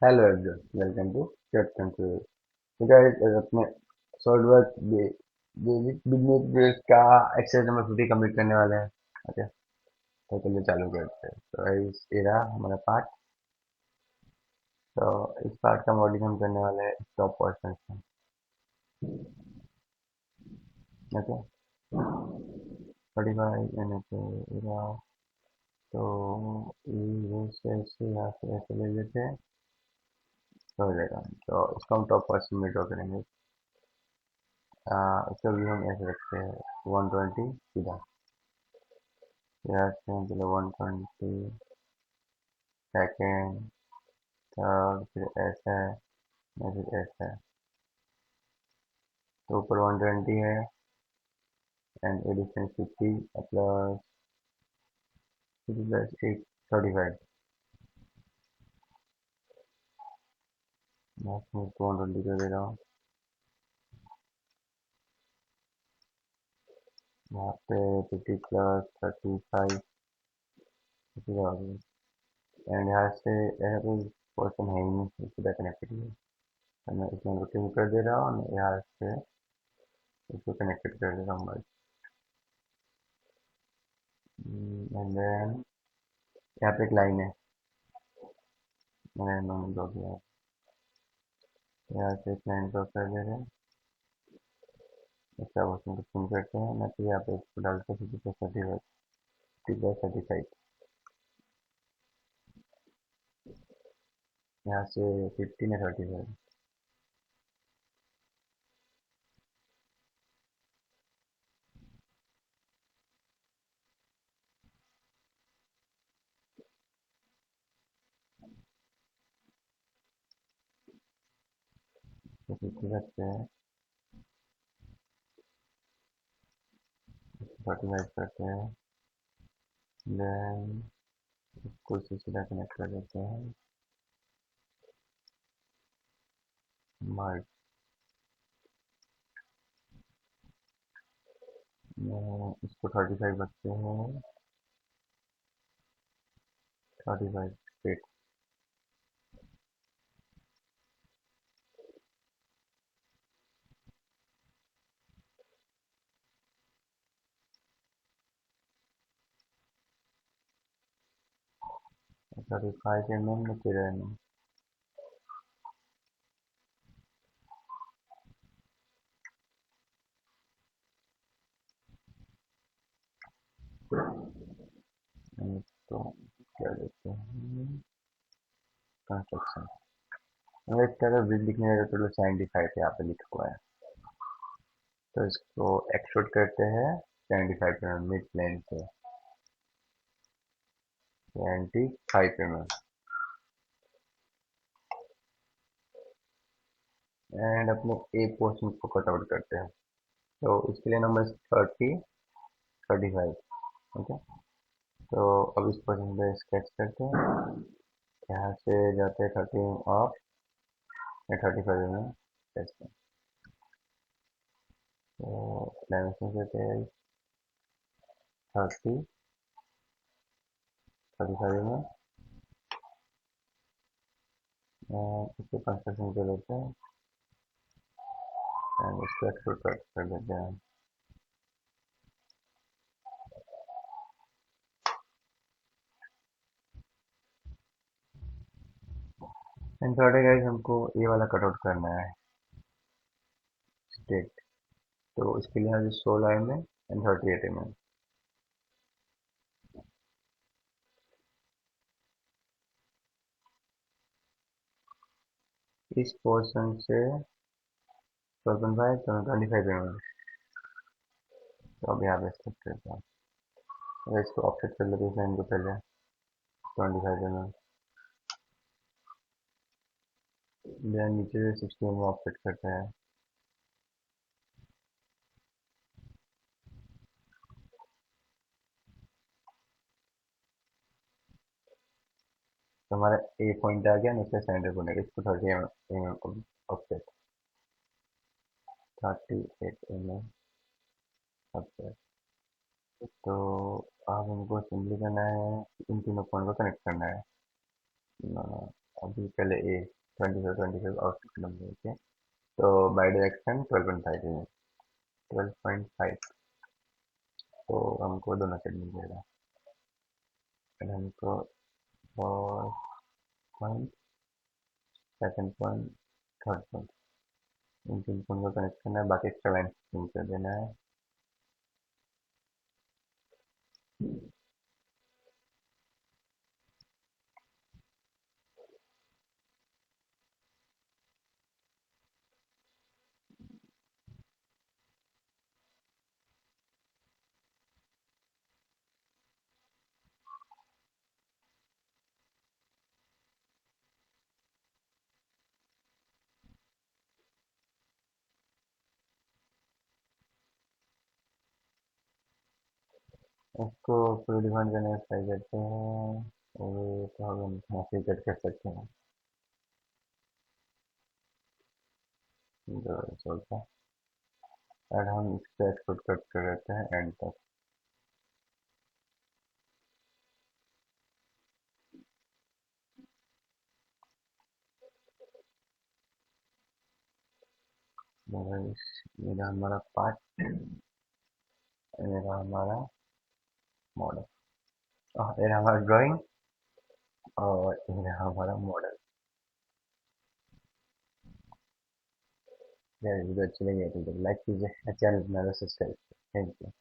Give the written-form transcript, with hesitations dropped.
Hello everyone, welcome to SketchCondition। तो guys, अपने SolidWork basic business base का exercise number 50 complete करने वाले हैं। ओके, तो चलिए चालू करते हैं। तो गाइस, ये रहा हमारा पार्ट। तो इस पार्ट का मॉडलिंग हम करने वाले हैं टॉप पोर्शन से। ओके, 45 यानी कि ये रहा। तो ये से यहाँ से ऐसे ले लेते हैं तो हो जाएगा। तो इसको हम टॉप पोर्शन में ड्रॉ करेंगे। इसका भी हम ऐसे रखते हैं 120 सीधा। यहाँ से चलो 120 सेकेंड, थर्ड, फिर ऐसा है या फिर ऐसा है। तो ऊपर 120 है एंड एडिशन 50 प्लस 50 प्लस 8 35। मैं इसमें 220 कर दे रहा हूँ। यहाँ पे 50 प्लस 35 एंड यहाँ से ऐसा कोई पोर्शन है ही नहीं, सीधा कनेक्टेड है। तो मैं इसमें रोटेट कर दे रहा हूँ और यहाँ से इसको कनेक्टेड कर दे रहा हूँ बस। एंड देन यहाँ पे एक लाइन है, मैंने नॉर्मल ड्रॉ किया है। यहाँ से एक लाइन ड्रॉ कर दे रहे हैं। इसका क्वेश्चन को पिन करते हैं ना, तो यहाँ पे इसको डालते हैं 50 यहाँ से 15 है 35। तो 50 रखते हैं, 35 करते हैं, देन इसको इससे सीधा कनेक्ट कर देते हैं। मर्ज इसको 35 रखते हैं, 35 स्ट्रेट। और 35 mm में 13 mm। इसको क्या देते हैं, कंस्ट्रक्शन। अगर इसका अगर बिल लिखने जाए तो 75 यहाँ पे लिखा हुआ है, तो इसको एक्सट्रूड करते हैं 75 mm मिड प्लेन से, 75 mm। एंड अपने ए पोर्शन को कट आउट करते हैं। तो इसके लिए नंबर 35। ओके, तो अब इस पोर्शन पे स्केच करते हैं। यहाँ से जाते हैं 13 ऑफ या 35 में स्केच में। तो डायमेंशन देते हैं 30 35 में, इसको कंस्ट्रक्शन कर लेते हैं एंड इसको एक्सट्रूड कट कर देते हैं। एंड थर्ड है गाइस, हमको ये वाला कट आउट करना है स्टेट। तो इसके लिए यहाँ 16 mm एंड 38 mm। इस पोर्शन से 12.5 तो 25 mm। तो अब यहाँ पे स्केच करते हैं। अगर इसको ऑफसेट कर लेते हैं इनको पहले 25 mm, देन नीचे से 60 mm ऑफसेट करते हैं। तो हमारा ए पॉइंट आ गया, नीचे सेंटर पॉइंट, इसको 30 mm ऑफसेट, 38 mm ऑफसेट। तो अब हमको सिंपली करना है, इन तीनों पॉइंट को कनेक्ट करना है। अभी पहले ए 24 आउटपुट नंबर ओके। तो बाई डायरेक्शन 12.5 12.5। तो हमको दोनों साइड मिल जाएगा। फिर हमको first point, second point, third point, इन तीन पॉइंट को कनेक्ट करना है, बाकी एक्स्ट्रा लाइन कर देना है। इसको फुल डिफाइन करने का ट्राई करते हैं। और ये तो हम यहाँ से कट कर सकते हैं जो चलता है। और हम इसका एक्सपोर्ट कट कर देते हैं एंड तक। मेरा हमारा पार्ट, मेरा हमारा मॉडल, मेरा हमारा ड्राइंग, और मेरा हमारा मॉडल। यार वीडियो अच्छी लगी है तो लाइक कीजिए, channel banana, subscribe. Thank you.